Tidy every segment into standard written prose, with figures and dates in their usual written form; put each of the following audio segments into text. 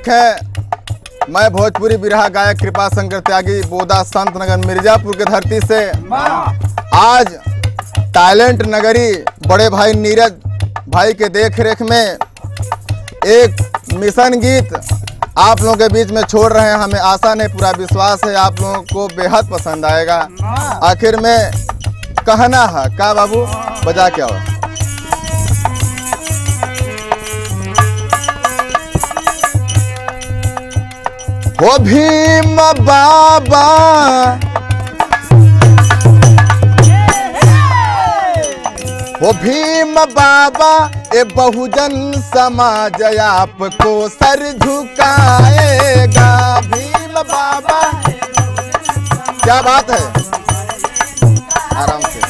रखें। मैं भोजपुरी बिरहा गायक कृपा शंकर त्यागी बोदा संत नगर मिर्जापुर की धरती से आज टैलेंट नगरी बड़े भाई नीरज भाई के देख रेख में एक मिशन गीत आप लोगों के बीच में छोड़ रहे हैं। हमें आशा नहीं पूरा विश्वास है आप लोगों को बेहद पसंद आएगा। आखिर में कहना है का बाबू बजा क्या हो। हो भीम बाबा वो भीम बाबा ए बहुजन समाज आपको सर झुकाएगा। भीम बाबा क्या बात है, आराम से।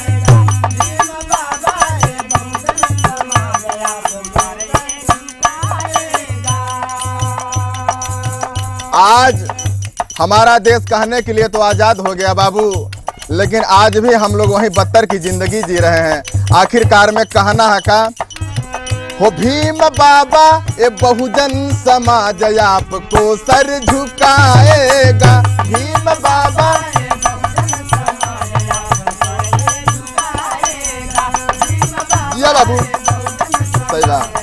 आज हमारा देश कहने के लिए तो आजाद हो गया बाबू, लेकिन आज भी हम लोग वही बदतर की जिंदगी जी रहे हैं। आखिरकार में कहना है का हो भीम बाबा ये बहुजन समाज आपको सर झुकाएगा। भीम बाबा ये बाबू सही बात।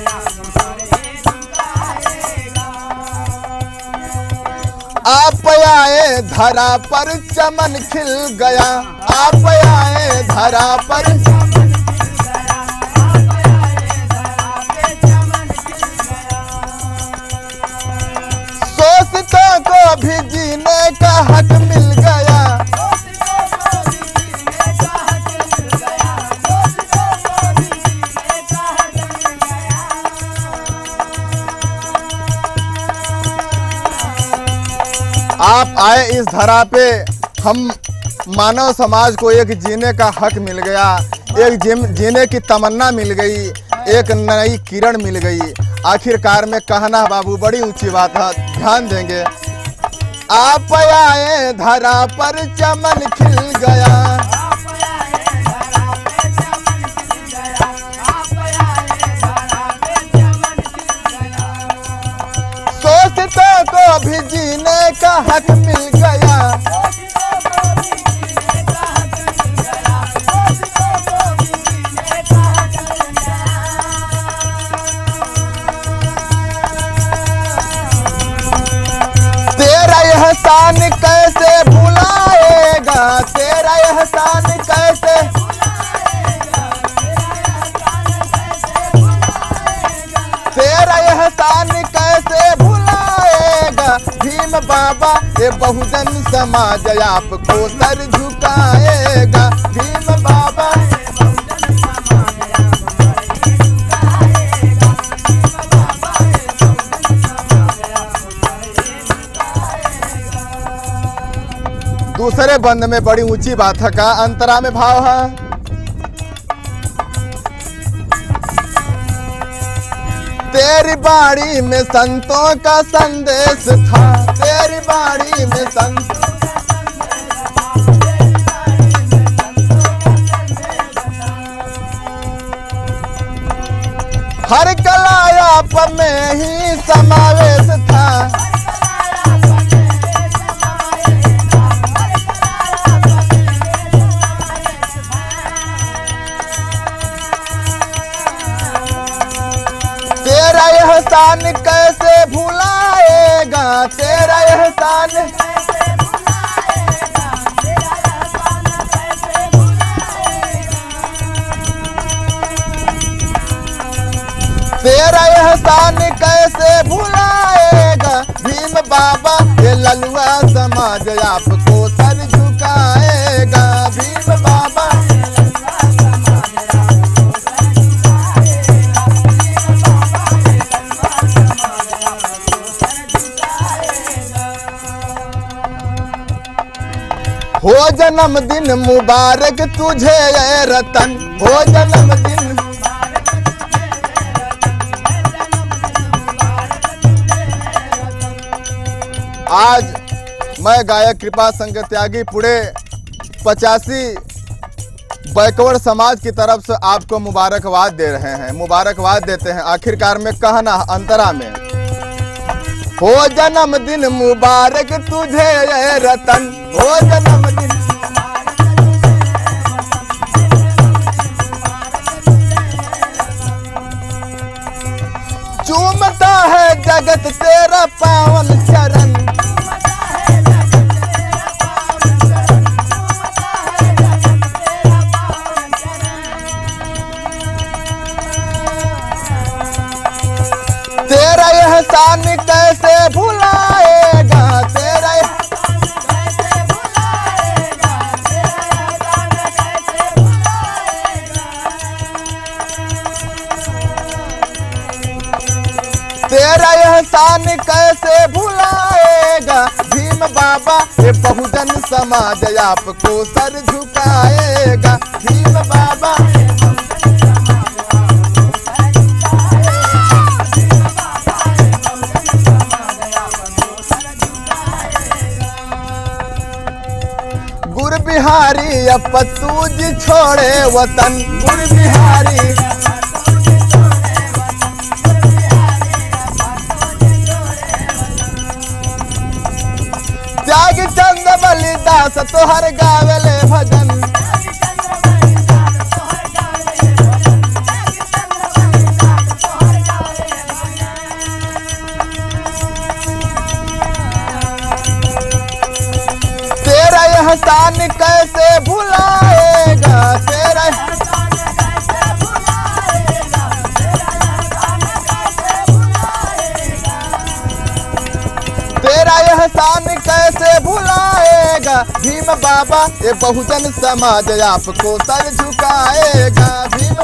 आप आए धरा पर चमन खिल गया। आप आए धरा पर शोषितों को भी जीने का हक मिल गया। आप आए इस धरा पे, हम मानव समाज को एक जीने का हक मिल गया, एक जीने की तमन्ना मिल गई, एक नई किरण मिल गई। आखिरकार में कहना बाबू बड़ी ऊंची बात है, ध्यान देंगे। आप आए धरा पर चमन खिल गया। शोषितों को भी जीने का हक मिल गया। तेरा एहसान कैसे भुलाएगा, तेरा एहसान कैसे तेरा एहसान कैसे भुलाएगा। भीम बाबा ये बहुजन समाज आपको सर झुकाएगा। भीम बाबा दूसरे बंद में बड़ी ऊंची बात है का अंतरा में भाव है। तेरी बाड़ी में संतों का संदेश था। तेरी बाड़ी में हर कलायाप में ही समावेश था। तेरा एहसान कैसे भुलाएगा, तेरा एहसान तेरा एहसान कैसे भुलाएगा। भीम बाबा ये ललुआ समाज आपको सर झुकाएगा। भीम बाबा हो जन्मदिन मुबारक तुझे ये रतन। हो जन्मदिन आज मैं गायक कृपा शंकर त्यागी पूरे 85 बैकवर्ड समाज की तरफ से आपको मुबारकबाद दे रहे हैं, मुबारकबाद देते हैं। आखिरकार में कहना अंतरा में हो जन्मदिन मुबारक तुझे ये रतन, हो जन्मदिन चूमता है जगत तेरा पावन चरण, तेरा एहसान कैसे भुलाएगा, तेरा तेरा एहसान कैसे भुलाएगा। भीम बाबा ये बहुजन समाज आपको सर झुकाएगा, भीम बाबा गुरु बिहारी अब तूज छोड़े वतन, गुरु बिहारी त्याग चंद बलिदास तोहर गावेले भजन, तेरा एहसान कैसे भुलाएगा, तेरा तेरा एहसान कैसे भुलाएगा। भीम बाबा ये बहुजन समाज आपको सर झुकाएगा, भीम